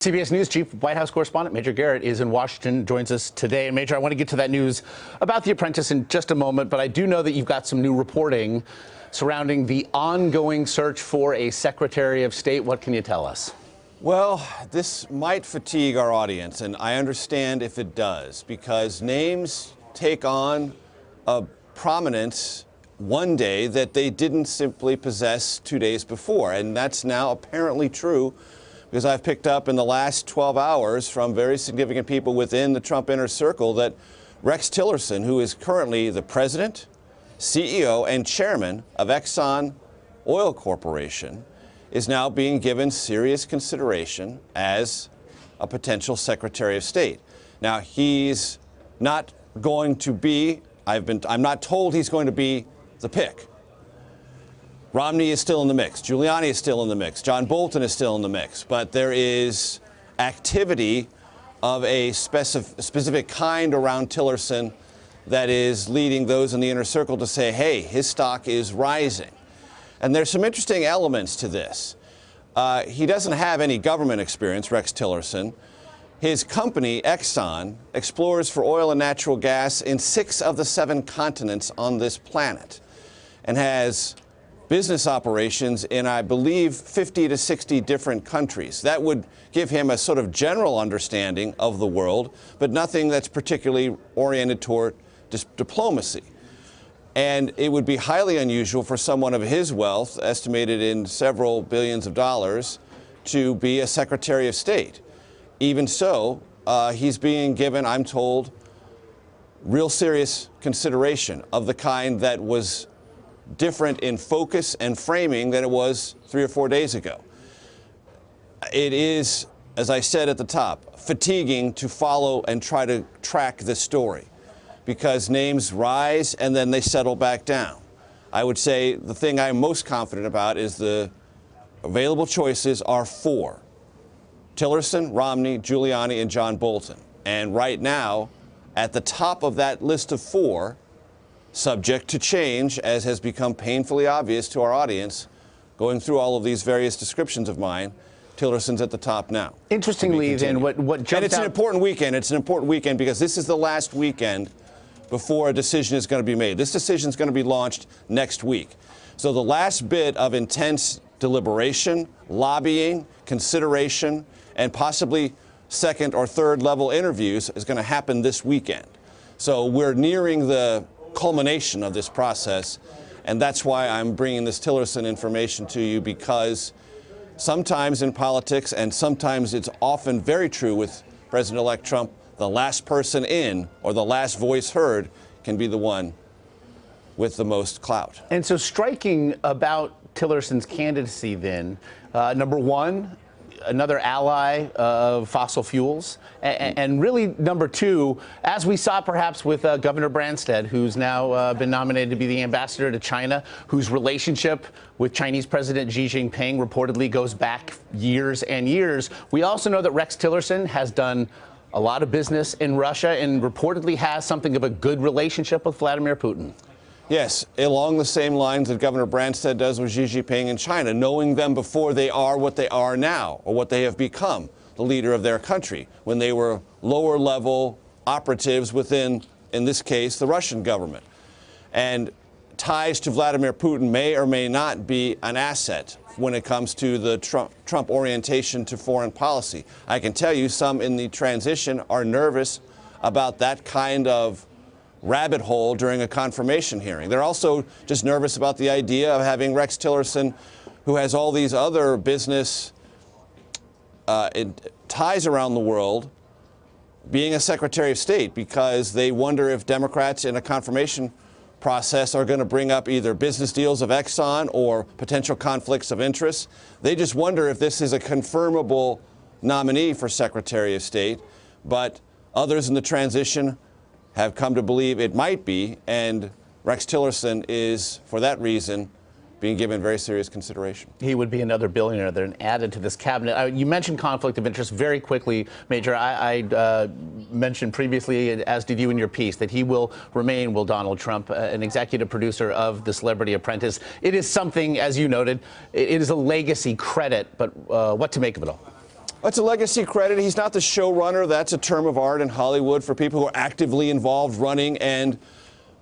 CBS News Chief White House correspondent Major Garrett is in Washington, joins us today. And Major, I want to get to that news about The Apprentice in just a moment, but I do know that you've got some new reporting surrounding the ongoing search for a Secretary of State. What can you tell us? Well, this might fatigue our audience, and I understand if it does, because names take on a prominence one day that they didn't simply possess 2 days before. And that's now apparently true, because I've picked up in the last 12 hours from very significant people within the Trump inner circle that Rex Tillerson, who is currently the president, CEO, and chairman of Exxon Oil Corporation, is now being given serious consideration as a potential Secretary of State. Now, he's not going to be, I'm not told he's going to be the pick. Romney is still in the mix. Giuliani is still in the mix. John Bolton is still in the mix. But there is activity of a specific kind around Tillerson that is leading those in the inner circle to say, hey, his stock is rising. And there's some interesting elements to this. He doesn't have any government experience, Rex Tillerson. His company, Exxon, explores for oil and natural gas in 6 of the 7 continents on this planet and has business operations in, I believe, 50 to 60 different countries. That would give him a sort of general understanding of the world, but nothing that's particularly oriented toward diplomacy. And it would be highly unusual for someone of his wealth, estimated in several billions of dollars, to be a Secretary of State. Even so, he's being given, I'm told, real serious consideration of the kind that was different in focus and framing than it was 3 or 4 days ago. It is, as I said at the top, fatiguing to follow and try to track this story because names rise and then they settle back down. I would say the thing I'm most confident about is the available choices are 4: Tillerson, Romney, Giuliani, and John Bolton. And right now, at the top of that list of 4, subject to change, as has become painfully obvious to our audience, going through all of these various descriptions of mine, Tillerson's at the top now. Interestingly, then, what jumped out... And it's an important weekend. It's an important weekend because this is the last weekend before a decision is going to be made. This decision is going to be launched next week. So the last bit of intense deliberation, lobbying, consideration, and possibly second or third level interviews is going to happen this weekend. So we're nearing the culmination of this process, and that's why I'm bringing this Tillerson information to you, because sometimes in politics, and sometimes it's often very true with President-elect Trump, the last person in or the last voice heard can be the one with the most clout. And so striking about Tillerson's candidacy then, number one, another ally of fossil fuels, and really number 2, as we saw perhaps with Governor Branstad, who's now been nominated to be the ambassador to China, whose relationship with Chinese President Xi Jinping reportedly goes back years and years. We also know that Rex Tillerson has done a lot of business in Russia and reportedly has something of a good relationship with Vladimir Putin. Yes, along the same lines that Governor Branstad does with Xi Jinping in China, knowing them before they are what they are now, or what they have become, the leader of their country, when they were lower-level operatives within, in this case, the Russian government. And ties to Vladimir Putin may or may not be an asset when it comes to the Trump orientation to foreign policy. I can tell you some in the transition are nervous about that kind of rabbit hole during a confirmation hearing. They're also just nervous about the idea of having Rex Tillerson, who has all these other business ties around the world, being a Secretary of State, because they wonder if Democrats in a confirmation process are going to bring up either business deals of Exxon or potential conflicts of interest. They just wonder if this is a confirmable nominee for Secretary of State, but others in the transition have come to believe it might be, and Rex Tillerson is, for that reason, being given very serious consideration. He would be another billionaire that added to this cabinet. You mentioned conflict of interest very quickly, Major. I mentioned previously, as did you in your piece, that he will remain, will Donald Trump, an executive producer of The Celebrity Apprentice. It is something, as you noted, it is a legacy credit, but what to make of it all? It's a legacy credit. He's not the showrunner. That's a term of art in Hollywood for people who are actively involved running and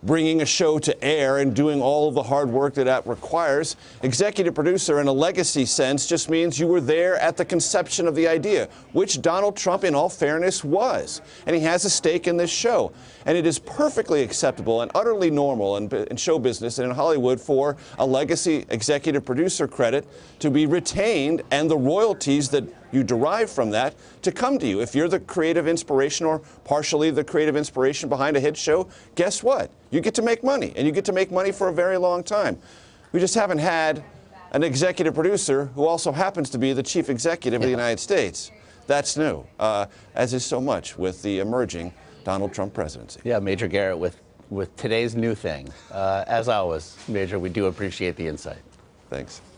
bringing a show to air and doing all of the hard work that requires. Executive producer in a legacy sense just means you were there at the conception of the idea, which Donald Trump, in all fairness, was. And he has a stake in this show. And it is perfectly acceptable and utterly normal in show business and in Hollywood for a legacy executive producer credit to be retained and the royalties that you derive from that to come to you. If you're the creative inspiration or partially the creative inspiration behind a hit show, guess what? You get to make money, and you get to make money for a very long time. We just haven't had an executive producer who also happens to be the chief executive of the United States. That's new, as is so much with the emerging Donald Trump presidency. Yeah, Major Garrett with today's new thing. As always, Major, we do appreciate the insight. Thanks.